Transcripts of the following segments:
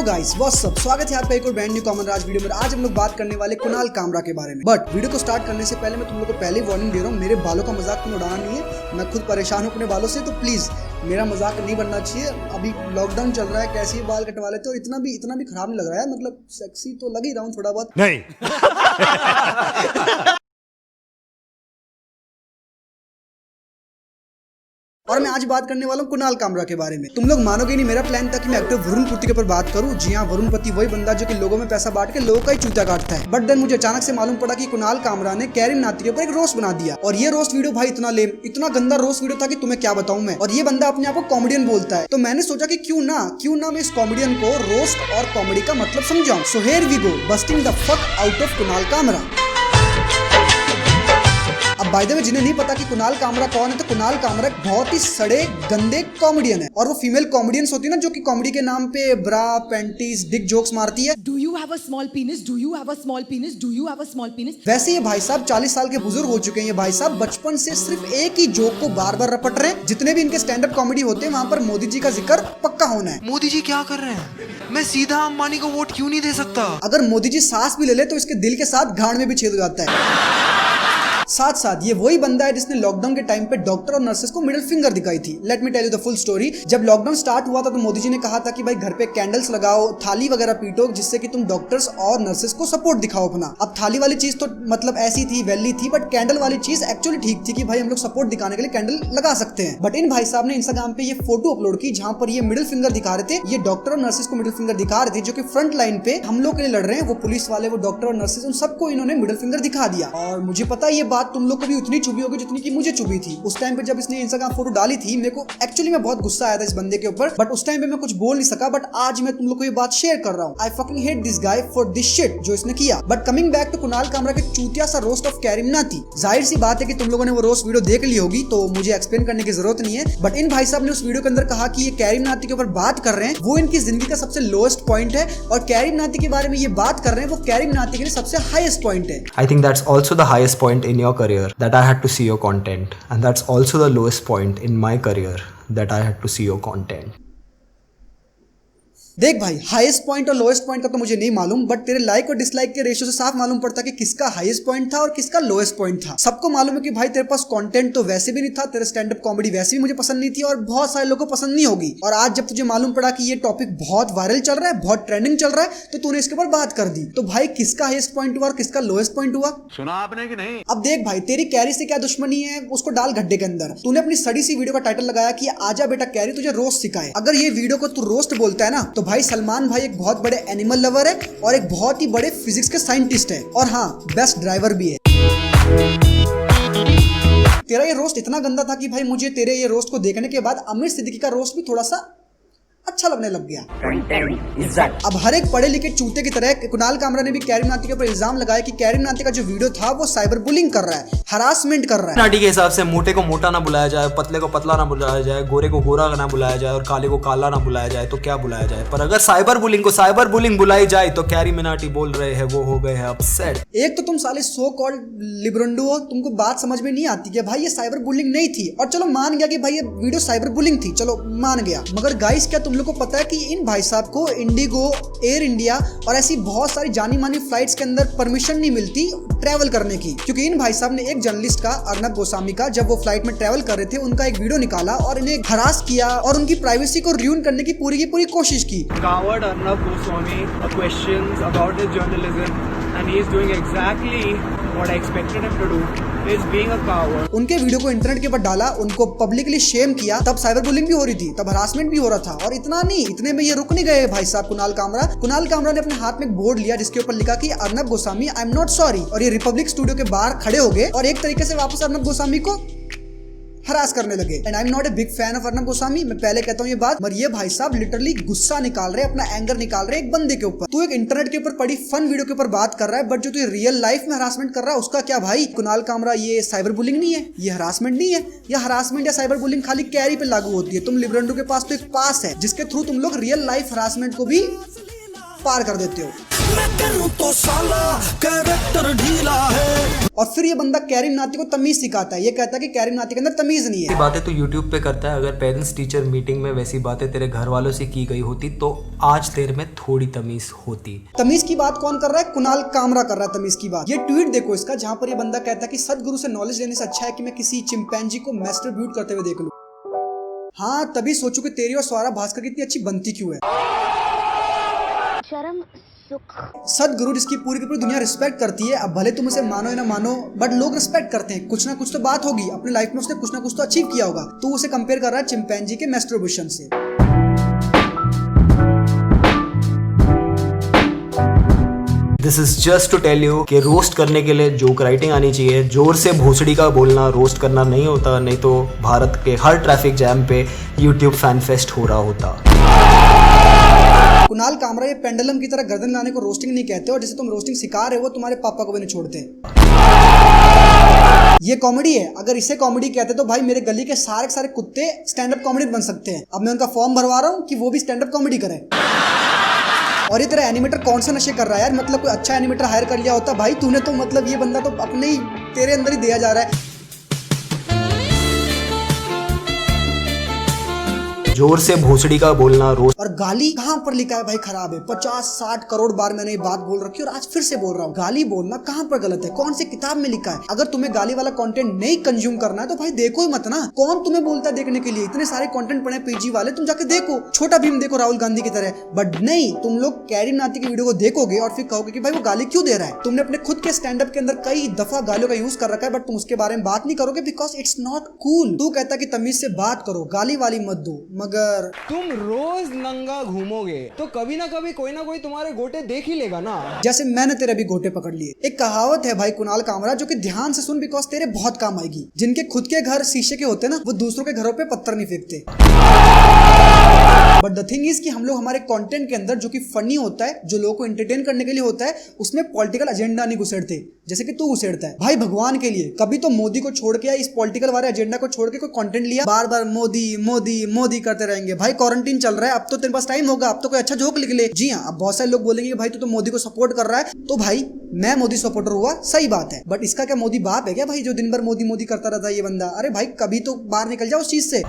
Guys what's up, स्वागत है आपका एक और ब्रांड न्यू कॉमन राज वीडियो में। आज हम लोग बात करने वाले कुणाल कामरा के बारे में। बट वीडियो को स्टार्ट करने से पहले मैं तुम लोग को पहले वार्निंग दे रहा हूँ, मेरे बालों का मजाक तुम्हें उड़ाना नहीं है। मैं खुद परेशान हूँ अपने बालों से, तो प्लीज मेरा मजाक नहीं बनना चाहिए। अभी लॉकडाउन चल रहा है, कैसे बाल कटवा लेते हो, इतना भी खराब नहीं लग रहा है। मतलब सेक्सी तो लग ही रहा हूँ थोड़ा बहुत। नहीं और मैं आज बात करने वाला हूँ कुणाल कामरा के बारे में। तुम लोग मानोगे नहीं, मेरा प्लान था कि मैं एक्टर वरुण पति के ऊपर बात करूं। जी हाँ, वरुण पति वही बंदा जो कि लोगों में पैसा बांट के लोगों का ही चूता काटता है। बट देन मुझे अचानक से मालूम पड़ा कि कुणाल कामरा ने कैरिन नाती के ऊपर एक रोस्ट बना दिया। और ये रोस्ट वीडियो भाई इतना लेम, इतना गंदा रोस्ट वीडियो था कि तुम्हें क्या बताऊं मैं। और ये बंदा अपने आप को कॉमेडियन बोलता है, तो मैंने सोचा कि क्यों ना मैं इस कॉमेडियन को रोस्ट और कॉमेडी का मतलब समझाऊं। So here we go, busting the fuck out of Kunal Kamra. अब बाय द वे, जिन्हें नहीं पता कि कुणाल कामरा कौन है, तो कुणाल कामरा एक बहुत ही सड़े गंदे कॉमेडियन है। और वो फीमेल कॉमेडियंस होती है ना, जो कि कॉमेडी के नाम पे ब्रा, पैंटीज, डिक जोक्स मारती है। Do you have a small penis? Do you have a small penis? Do you have a small penis? वैसे ये भाई साहब 40 साल के बुजुर्ग हो चुके हैं। ये भाई साहब बचपन से सिर्फ एक ही जोक को बार बार रपट रहे हैं। जितने भी इनके स्टैंड अप कॉमेडी होते हैं, वहाँ पर मोदी जी का जिक्र पक्का होना है। मोदी जी क्या कर रहे हैं? मैं सीधा अंबानी को वोट क्यों नहीं दे सकता? अगर मोदी जी सांस भी ले ले तो इसके दिल के साथ गांड में भी छेद हो जाता है। साथ साथ ये वही बंदा है जिसने लॉकडाउन के टाइम पे डॉक्टर और नर्सेस को मिडिल फिंगर दिखाई थी। Let me tell you the full story. जब लॉकडाउन स्टार्ट हुआ था तो मोदी जी ने कहा था कि भाई घर पे कैंडल्स लगाओ, थाली वगैरह पीटो, जिससे कि तुम डॉक्टर्स और नर्सेस को सपोर्ट दिखाओ अपना। अब थाली वाली चीज तो मतलब ऐसी थी, वैली थी, बट कैंडल वाली चीज एक्चुअली ठीक थी कि भाई हम लोग सपोर्ट दिखाने के लिए कैंडल लगा सकते हैं। बट इन भाई साहब ने इंस्टाग्राम पे ये फोटो अपलोड की जहां पर ये मिडिल फिंगर दिखा रहे थे। ये डॉक्टर और नर्सेस को मिडिल फिंगर दिखा रहे थे, जो कि फ्रंट लाइन पे हम लोग के लिए लड़ रहे हैं। वो पुलिस वाले, वो डॉक्टर और नर्सेस, उन सबको इन्होंने मिडिल फिंगर दिखा दिया। और मुझे पता है ये बात तुम लोग को भी उतनी चुभी होगी जितनी कि मुझे चुभी थी। उस टाइम पे जब इसने इंस्टाग्राम फोटो डाली थी, मेरे को एक्चुअली में बहुत गुस्सा आया था इस बंदे के ऊपर। बट उस टाइम पे मैं कुछ बोल नहीं सका। बट आज मैं तुम लोग को ये बात शेयर कर रहा हूँ। I fucking hate this guy for this shit जो इसने किया। But coming back to Kunal Kamra के चूतिया सा रोस्ट ऑफ कैरिन नाती। जाहिर सी बात है कि तुम लोगों ने वो रोस्ट वीडियो देख ली होगी, तो मुझे एक्सप्लेन करने की जरूरत नहीं है। बट इन भाई साहब ने उस वीडियो के अंदर कहा कि ये कैरिन नाती के ऊपर बात कर रहे हैं, वो इनकी जिंदगी का सबसे लोएस्ट पॉइंट है। और कैरिन नाती के बारे में ये बात कर रहे हैं, वो कैरिन नाती के लिए सबसे हाईएस्ट पॉइंट है। I think that's also the highest point in your career, that I had to see your content, and that's also the lowest point in my career, that I had to see your content. देख भाई, highest point और lowest point का तो मुझे नहीं मालूम, but तेरे like और डिसलाइक के रेशियो से साफ मालूम पड़ता कि किसका हाईएस्ट पॉइंट था और किसका लोएस्ट पॉइंट था। सबको मालूम है कि भाई तेरे पास कंटेंट तो वैसे भी नहीं था, तेरे स्टैंड अप कॉमेडी वैसे भी मुझे पसंद नहीं थी और बहुत सारे लोगों को पसंद नहीं होगी। और आज जब तुझे मालूम पड़ा कि ये टॉपिक बहुत वायरल चल रहा है, बहुत ट्रेंडिंग चल रहा है, तो तूने इसके ऊपर बात कर दी। तो भाई किसका हाईएस्ट पॉइंट हुआ और किसका लोएस्ट पॉइंट हुआ, सुना आपने कि नहीं? अब देख भाई, तेरी कैरी से क्या दुश्मनी है, उसको डाल गड्ढे के अंदर। तूने अपनी सड़ी सी वीडियो का टाइटल लगाया कि आजा बेटा कैरी तुझे रोस्ट सिखाए। अगर ये वीडियो को तू रोस्ट बोलता है ना, तो भाई सलमान भाई एक बहुत बड़े एनिमल लवर है और एक बहुत ही बड़े फिजिक्स के साइंटिस्ट है, और हाँ, बेस्ट ड्राइवर भी है। तेरा ये रोस्ट इतना गंदा था कि भाई मुझे तेरे ये रोस्ट को देखने के बाद आमिर सिद्दीकी का रोस्ट भी थोड़ा सा अच्छा लगने लग गया। अब हर एक पढ़े लिखे चूते की तरह कुणाल कामरा ने भी कैरिन नाती के ऊपर इल्जाम लगाया कि कैरिन नाती का जो वीडियो था वो साइबर बुलिंग कर रहा है, हरासमेंट कर रहा है। नाटी के हिसाब से मोटे को मोटा ना बुलाया जाए, पतले को पतला ना बुलाया जाए, गोरे को गोरा ना बुलाया जाए और काले को काला ना बुलाया जाए, तो क्या बुलाया जाए? पर अगर साइबर बुलिंग को साइबर बुलिंग बुलाई जाए तो कैरी मिनाटी बोल रहे हैं वो हो गए हैं अपसेट। एक तो तुम साले सो कॉल्ड लिब्रंडो हो, तुमको बात समझ में नहीं आती कि भाई ये साइबर बुलिंग नहीं थी। और चलो मान गया कि भाई ये वीडियो साइबर बुलिंग थी, चलो मान गया। मगर गाइस, क्या तुम लोग को पता है कि इन भाई साहब को इंडिगो, एयर इंडिया और ऐसी बहुत सारी जानी मानी फ्लाइट्स के अंदर परमिशन नहीं मिलती ट्रैवल करने की? क्योंकि इन भाई साहब ने एक जर्नलिस्ट का, अर्नब गोस्वामी का, जब वो फ्लाइट में ट्रैवल कर रहे थे, उनका एक वीडियो निकाला और इन्हें हरास किया और उनकी प्राइवेसी को र्यून करने की पूरी कोशिश की। Coward Arnab Goswami questions about his journalism and he is doing exactly what I expected him to do. He is being a coward. उनके वीडियो को इंटरनेट के ऊपर डाला, उनको पब्लिकली शेम किया, तब साइबर बुलिंग भी हो रही थी, तब हरासमेंट भी हो रहा था। और इतना नहीं, इतने में ये रुक नहीं गए भाई साहब कुणाल कामरा ने अपने हाथ में एक बोर्ड लिया जिसके ऊपर लिखा कि Arnab Goswami I am not sorry, और ये रिपब्लिक स्टूडियो के बाहर खड़े हो गए और एक तरीके से वापस अर्नब गोस्वामी को हरास करने लगे। And I am not a big fan of Arnab Goswami, मैं पहले कहता हूँ ये बात, मगर ये भाई साहब लिटरली गुस्सा निकाल रहे, अपना एंगर निकाल रहे एक बंदे के ऊपर। तू एक इंटरनेट के ऊपर पड़ी फन वीडियो के ऊपर बात कर रहा है, बट जो तू रियल लाइफ में हरासमेंट कर रहा है उसका क्या भाई? कुणाल कामरा, ये साइबर बुलिंग नहीं है, ये हरासमेंट नहीं है। या हरासमेंट या साइबर बुलिंग खाली कैरी पे लागू होती है? तुम लिब्रंडो के पास तो एक पास है जिसके थ्रू तुम लोग रियल लाइफ हरासमेंट को भी पार कर देते हो। मैं करूं तो साला कैरेक्टर ढीला है। और फिर ये बंदा कैरी मिनाटी को तमीज सिखाता है। ये कहता है कि कैरी मिनाटी के अंदर तमीज नहीं है। बातें तो यूट्यूब पे करता है, अगर पेरेंट्स टीचर मीटिंग में वैसी बातें तेरे घर वालों से की गई होती तो आज तेरे में थोड़ी तमीज होती। तमीज की बात कौन कर रहा है? कुणाल कामरा कर रहा है तमीज की बात। ये ट्वीट देखो इसका, जहां पर ये बंदा कहता है कि सदगुरु से नॉलेज लेने से अच्छा है कि मैं किसी चिंपैंजी को मैस्टरब्यूट करते हुए देख लूं। हाँ, तभी सोचू कि तेरी और स्वरा भास्कर की इतनी अच्छी बनती क्यों है। शर्म सुख। सदगुरु जिसकी पूरी की पूरी दुनिया रिस्पेक्ट करती है। अब भले तुम उसे मानो या ना मानो, बट लोग रिस्पेक्ट करते हैं। कुछ ना कुछ तो बात होगी, अपनी लाइफ में उसने कुछ ना कुछ तो अचीव किया होगा। तो उसे कंपेयर कर रहा है चिंपैंजी के मैस्टरब्यूशन से। This is just to tell you कि रोस्ट करने के लिए जोक राइटिंग आनी चाहिए। जोर से भोसड़ी का बोलना रोस्ट करना नहीं होता, नहीं तो भारत के हर ट्रैफिक जैम पे यूट्यूब फैन फेस्ट हो रहा होता। कुणाल कामरा ये पेंडुलम की तरह गर्दन लाने को रोस्टिंग नहीं कहते, और जिसे तुम रोस्टिंग सिखा रहे हो तुम्हारे पापा को भी नहीं छोड़ते। ये कॉमेडी है। अगर इसे कॉमेडी कहते तो भाई मेरे गली के सारे कुत्ते स्टैंड अप कॉमेडी बन सकते हैं। अब मैं उनका फॉर्म भरवा रहा हूँ कि वो भी स्टैंड अप कॉमेडी करें। और ये तेरा एनिमेटर कौन से नशे कर रहा है यार? मतलब कोई अच्छा एनिमेटर हायर कर लिया होता भाई तूने तो। मतलब ये बंदा तो अपने ही तेरे अंदर ही दिया जा रहा है। जोर से भोसड़ी का बोलना रोस्ट। और गाली कहाँ पर लिखा है भाई खराब है? 50-60 करोड़ बार मैंने ये बात बोल रखी है और आज फिर से बोल रहा हूँ, गाली बोलना कहाँ पर गलत है? कौन सी किताब में लिखा है? अगर तुम्हें गाली वाला कंटेंट नहीं कंज्यूम करना है तो भाई देखो ही मत ना। कौन तुम्हें बोलता है देखने के लिए? इतने सारे कंटेंट पड़े पीजी वाले, तुम जाके देखो। छोटा भीम देखो राहुल गांधी की तरह। बट नहीं, तुम लोग कैरी मिनाटी की वीडियो को देखोगे और फिर कहोगे कि भाई वो गाली क्यों दे रहा है। तुमने अपने खुद के स्टैंड अप के अंदर कई दफा गालियों का यूज कर रखा है, बट तुम उसके बारे में बात नहीं करोगे बिकॉज इट्स नॉट कूल। तू कहता है कि तमीज से बात करो, गाली वाली मत दो, मगर तुम रोज नंगा घूमोगे तो कभी ना कभी कोई ना कोई तुम्हारे गोटे देख ही लेगा ना। जैसे मैंने तेरे भी गोटे पकड़ लिए। एक कहावत है भाई कुणाल कामरा, जो कि ध्यान से सुन बिकॉज तेरे बहुत काम आएगी। जिनके खुद के घर शीशे के होते ना, वो दूसरों के घरों पे पत्थर नहीं फेंकते। बट द थिंग इज कि हम लोग हमारे कंटेंट के अंदर जो कि फनी होता है, जो लोगों को एंटरटेन करने के लिए होता है, उसमें पॉलिटिकल एजेंडा नहीं घुसेड़ते, जैसे कि तू घुसेड़ता है। भाई भगवान के लिए कभी तो मोदी को छोड़ के या इस पॉलिटिकल वाले एजेंडा को छोड़ के कोई कंटेंट लिया? बार बार मोदी मोदी मोदी करते रहेंगे। भाई क्वारंटीन चल रहा है, अब तो तेरे पास टाइम होगा, अब तो कोई अच्छा जोक लिख ले। जी हाँ, अब बहुत सारे लोग बोलेंगे भाई तू तो मोदी को सपोर्ट कर रहा है, तो भाई मैं मोदी सपोर्टर हुआ, सही बात है। बट इसका क्या मोदी बाप है क्या भाई, जो दिन भर मोदी मोदी करता रहता है ये बंदा? अरे भाई कभी तो बाहर निकल जाओ उस चीज से।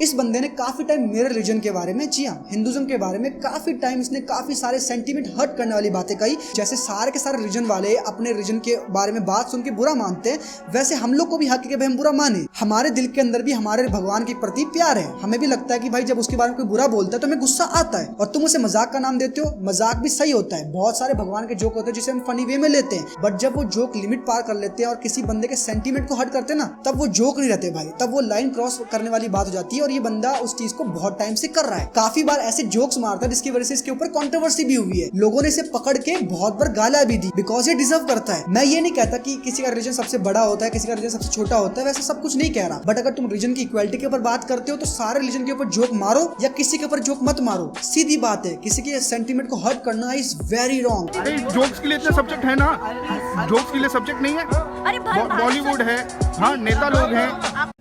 इस बंदे ने काफी टाइम मेरे रिलीजन के बारे में, जी हाँ हिंदुज्म के बारे में काफी टाइम इसने काफी सारे सेंटीमेंट हर्ट करने वाली बातें कही। जैसे सारे के सारे रिलीजन वाले अपने रिलीजन के बारे में बात सुन के बुरा मानते हैं, वैसे हम लोग को भी हक है कि भाई हम बुरा माने। हमारे दिल के अंदर भी हमारे भगवान के प्रति प्यार है। हमें भी लगता है कि भाई जब उसके बारे में कोई बुरा बोलता है तो हमें गुस्सा आता है, और तुम उसे मजाक का नाम देते हो। मजाक भी सही होता है, बहुत सारे भगवान के जोक होते हैं जिसे हम फनी वे में लेते हैं, बट जब वो जोक लिमिट पार कर लेते हैं और किसी बंदे के सेंटीमेंट को हर्ट करते हैं ना, तब वो जोक नहीं रहते भाई, तब वो लाइन क्रॉस करने वाली बात हो जाती है। और ये बंदा उस चीज को बहुत टाइम से कर रहा है। काफी बार ऐसे जोक्स मारता है जिसकी वजह से इसके ऊपर कंट्रोवर्सी भी हुई है। लोगों ने इसे पकड़ के बहुत बार गाला भी दी बिकॉज ये डिजर्व करता है। मैं ये नहीं कहता कि किसी का रिलीजन सबसे बड़ा होता है, किसी का रिलीजन सबसे छोटा होता है, वैसे सब कुछ नहीं कह रहा। बट अगर तुम रिलीजन की इक्वालिटी के ऊपर बात करते हो तो सारे रिलीजन के ऊपर जोक मारो या किसी के ऊपर जोक मत मारो। सीधी बात है, किसी के सेंटीमेंट को हर्ट करना इज वेरी रॉन्ग। जोक्स के लिए इतने सब्जेक्ट है ना, जोक्स के लिए सब्जेक्ट नहीं है। बॉलीवुड है, हाँ नेता लोग हैं,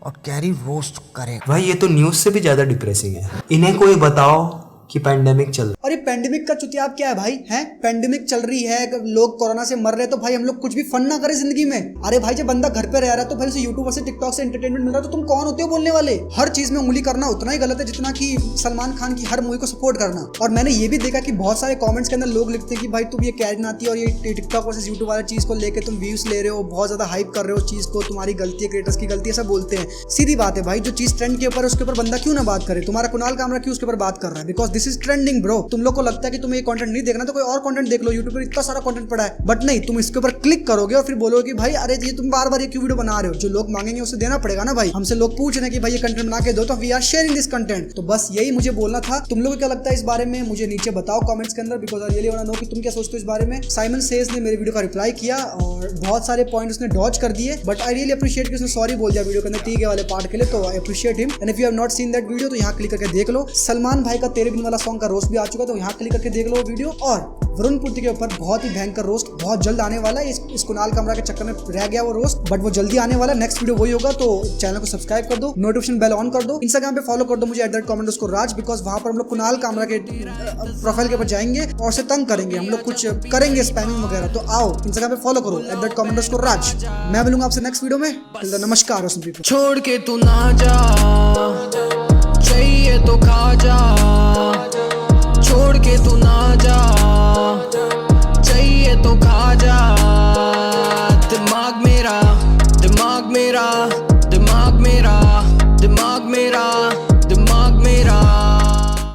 और कैरी रोस्ट करे। भाई ये तो न्यूज से भी ज्यादा डिप्रेसिंग है। इन्हें कोई बताओ कि पैंडेमिक चल रहा है। और ये पैंडेमिक का चुतियाब क्या है भाई? हैं पैंडेमिक चल रही है, लोग कोरोना से मर रहे हैं, तो भाई हम लोग कुछ भी फन ना करें जिंदगी में? अरे भाई जब बंदा घर पे रह रहा है तो भाई उसे यूट्यूब से टिकटॉक से एंटरटेनमेंट मिल रहा है, तो तुम कौन होते हो बोलने वाले? हर चीज में उंगली करना उतना ही गलत है जितना कि सलमान खान की हर मूवी को सपोर्ट करना। और मैंने ये भी देखा कि बहुत सारे कॉमेंट्स के अंदर लोग लिखते हैं कि भाई तुम ये कैरी मिनाटी और ये टिकटॉक वर्सेस यूट्यूब वाली चीज को लेकर तुम व्यूज ले रहे हो, बहुत ज्यादा हाइप कर रहे हो चीज को, तुम्हारी गलती है, क्रिएटर्स की गलती है, सब बोलते हैं। सीधी बात है भाई, जो चीज ट्रेंड के ऊपर है उसके ऊपर बंदा क्यों ना बात करे? तुम्हारा कुणाल कामरा क्यों उसके ऊपर बात कर रहा है? Because this is trending bro. तुम लोग को लगता है कि तुम्हें ये कंटेंट नहीं देखना तो कोई और कंटेंट देख लो, यूट्यूब पर इतना सारा कंटेंट पड़ा है। बट नहीं, तुम इसके ऊपर क्लिक करोगे और फिर बोलोगे कि भाई अरे ये तुम बार बार ये क्यों वीडियो बना रहे हो? जो लोग मांगेंगे उसे देना पड़ेगा ना भाई। हमसे लोग पूछ रहे हैं कि भाई ये कंटेंट बना के दो, तो we are sharing this content. तो बस यही मुझे बोलना था। तुम लोगों को क्या लगता है इस बारे में मुझे नीचे बताओ कमेंट्स के अंदर, because I really want to know कि तुम क्या सोचते हो इस बारे में। साइमन सेज ने मेरे वीडियो का रिप्लाई किया और बहुत सारे पॉइंट उसने डॉज कर दिए, बट आई रियली अप्रिशिएट कि उसने सॉरी बोल दिया वीडियो के अंदर ठीक है वाले पार्ट के लिए, तो I appreciate him. And if you have not seen that video तो यहाँ क्लिक करके देख लो। सलमान भाई का तेरे बिन वाला सॉन्ग का रोस्ट भी आ चुका है, तो यहाँ क्लिक करके देख लो वीडियो। और वरुण पुत्री के ऊपर बहुत ही भयंकर रोस्ट बहुत जल्द आने वाला है। इस कुणाल कामरा के चक्कर में रह गया वो रोस्ट, बट वो जल्दी आने वाला है। नेक्स्ट वीडियो वही होगा, तो चैनल को सब्सक्राइब कर दो, नोटिफिकेशन बेल ऑन कर दो, इंस्टाग्राम पे फॉलो कर दो मुझे @commenters राज, बिकॉज वहां पर हम लोग कुणाल कामरा के प्रोफाइल के ऊपर जाएंगे और उसे तंग करेंगे, हम लोग कुछ करेंगे स्पैमिंग वगैरह। तो आओ इंस्टाग्राम पे फॉलो करो @commenters राज। मैं मिलूंगा आपसे नेक्स्ट वीडियो में। नमस्कार रोशन पीपल। छोड़ के तू ना जा, चाहिए तो खा जा, छोड़ के तू ना जा, चाहिए तो खा जा। दिमाग मेरा, दिमाग मेरा, दिमाग मेरा, दिमाग मेरा